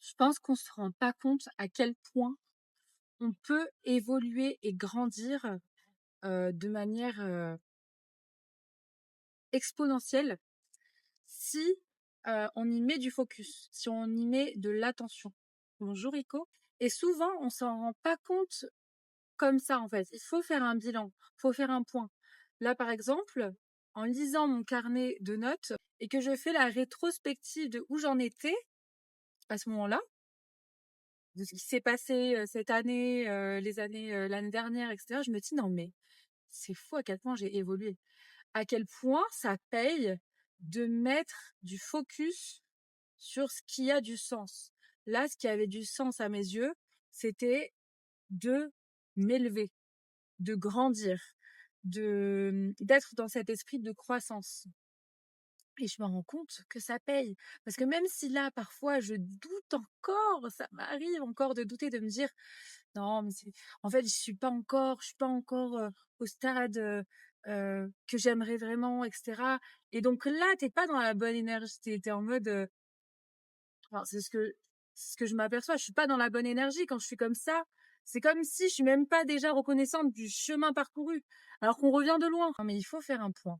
Je pense qu'on se rend pas compte à quel point on peut évoluer et grandir, de manière, exponentielle si, on y met du focus, si on y met de l'attention. Bonjour Rico. Et souvent, on s'en rend pas compte comme ça, en fait. Il faut faire un bilan, faut faire un point. Là, par exemple, en lisant mon carnet de notes et que je fais la rétrospective de où j'en étais à ce moment-là, de ce qui s'est passé, cette année, les années, l'année dernière et cetera, je me dis: «Non mais c'est fou à quel point j'ai évolué. À quel point ça paye de mettre du focus sur ce qui a du sens». Là, ce qui avait du sens à mes yeux, c'était de m'élever, de grandir, d'être dans cet esprit de croissance. Et je me rends compte que ça paye. Parce que même si là, parfois, je doute encore, ça m'arrive encore de douter, de me dire, non, mais en fait, je suis pas encore au stade que j'aimerais vraiment, etc. Et donc là, t'es pas dans la bonne énergie, t'es en mode, enfin, c'est ce que je m'aperçois, je suis pas dans la bonne énergie quand je suis comme ça. C'est comme si je suis même pas déjà reconnaissante du chemin parcouru, alors qu'on revient de loin. Non, mais il faut faire un point.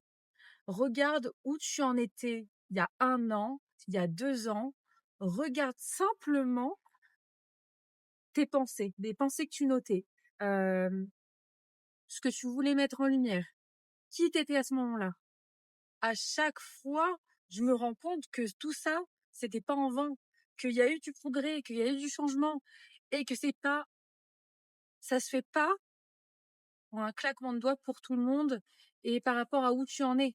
Regarde où tu en étais il y a 1 an, il y a 2 ans. Regarde simplement tes pensées, des pensées que tu notais, hem, ce que tu voulais mettre en lumière, qui t'étais à ce moment-là. À chaque fois, je me rends compte que tout ça, c'était pas en vain, qu'il y a eu du progrès, qu'il y a eu du changement et que ça se fait pas en un claquement de doigts pour tout le monde et par rapport à où tu en es.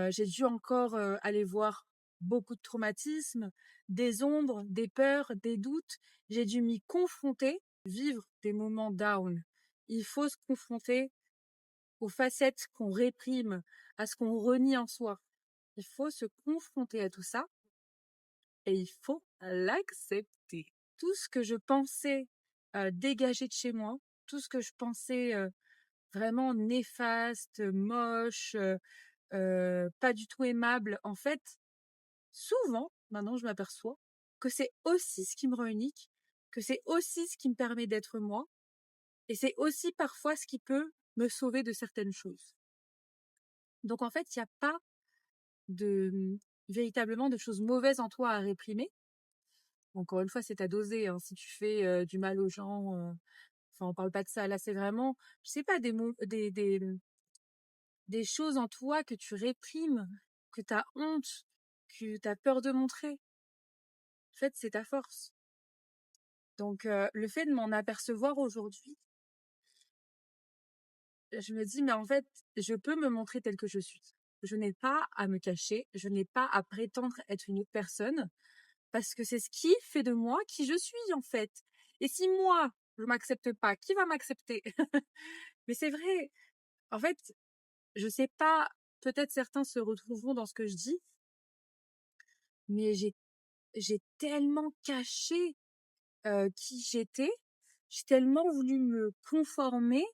J'ai dû encore, aller voir beaucoup de traumatismes, des ombres, des peurs, des doutes. J'ai dû m'y confronter, vivre des moments down. Il faut se confronter aux facettes qu'on réprime, à ce qu'on renie en soi. Il faut se confronter à tout ça et il faut l'accepter. Tout ce que je pensais, dégager de chez moi, tout ce que je pensais, vraiment néfaste, moche, pas du tout aimable. En fait, souvent, maintenant je m'aperçois que c'est aussi ce qui me rend unique, que c'est aussi ce qui me permet d'être moi, et c'est aussi parfois ce qui peut me sauver de certaines choses. Donc en fait, il n'y a pas de véritablement de choses mauvaises en toi à réprimer. Encore une fois, c'est à doser, hein. Si tu fais du mal aux gens, enfin on parle pas de ça. Là, c'est vraiment, je sais pas, des choses en toi que tu réprimes, que tu as honte, que tu as peur de montrer. En fait, c'est ta force. Donc le fait de m'en apercevoir aujourd'hui, je me dis: «Mais en fait, je peux me montrer telle que je suis. Je n'ai pas à me cacher, je n'ai pas à prétendre être une autre personne, parce que c'est ce qui fait de moi qui je suis, en fait. Et si moi, je m'accepte pas, qui va m'accepter?» Mais c'est vrai. En fait, je sais pas, peut-être certains se retrouveront dans ce que je dis, mais j'ai tellement caché, qui j'étais. J'ai tellement voulu me conformer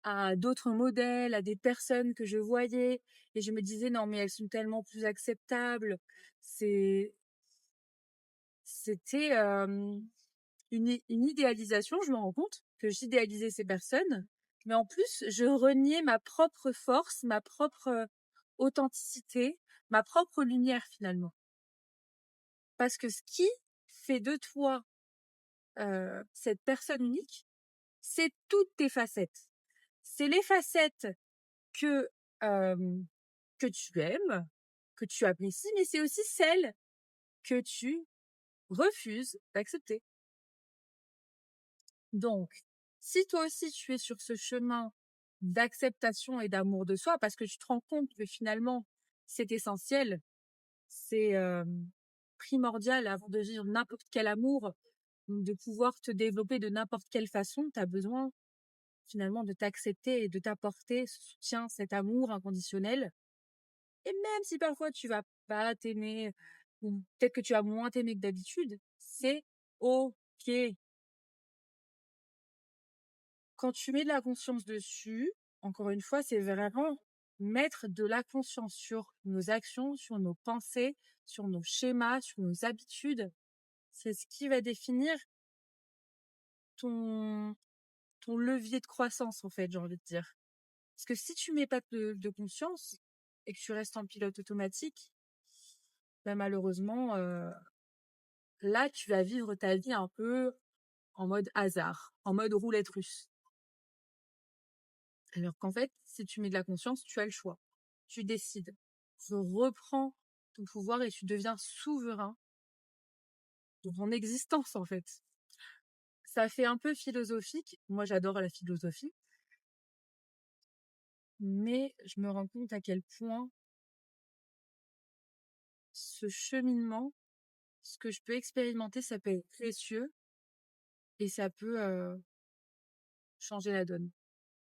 à d'autres modèles, à des personnes que je voyais et je me disais: «Non, mais elles sont tellement plus acceptables». C'est C'était, une idéalisation, je me rends compte que j'idéalisais ces personnes, mais en plus, je reniais ma propre force, ma propre, authenticité, ma propre lumière finalement. Parce que ce qui fait de toi, cette personne unique, c'est toutes tes facettes. C'est les facettes que, hem, que tu aimes, que tu apprécies, mais c'est aussi celles que tu refuses d'accepter. Donc, si toi aussi tu es sur ce chemin d'acceptation et d'amour de soi, parce que tu te rends compte que finalement c'est essentiel, c'est primordial avant de vivre n'importe quel amour, de pouvoir te développer de n'importe quelle façon, tu as besoin finalement de t'accepter et de t'apporter ce soutien, cet amour inconditionnel. Et même si parfois tu vas pas t'aimer, ou peut-être que tu vas moins t'aimer que d'habitude, c'est OK. Quand tu mets de la conscience dessus, encore une fois, c'est vraiment mettre de la conscience sur nos actions, sur nos pensées, sur nos schémas, sur nos habitudes. C'est ce qui va définir ton ton levier de croissance, en fait, j'ai envie de dire. Parce que si tu mets pas de conscience et que tu restes en pilote automatique, bah, malheureusement, là, tu vas vivre ta vie un peu en mode hasard, en mode roulette russe. Alors qu'en fait, si tu mets de la conscience, tu as le choix. Tu décides. Tu reprends ton pouvoir et tu deviens souverain de ton existence, en fait. Ça fait un peu philosophique. Moi, j'adore la philosophie. Mais je me rends compte à quel point ce cheminement, ce que je peux expérimenter, ça peut être précieux et ça peut changer la donne.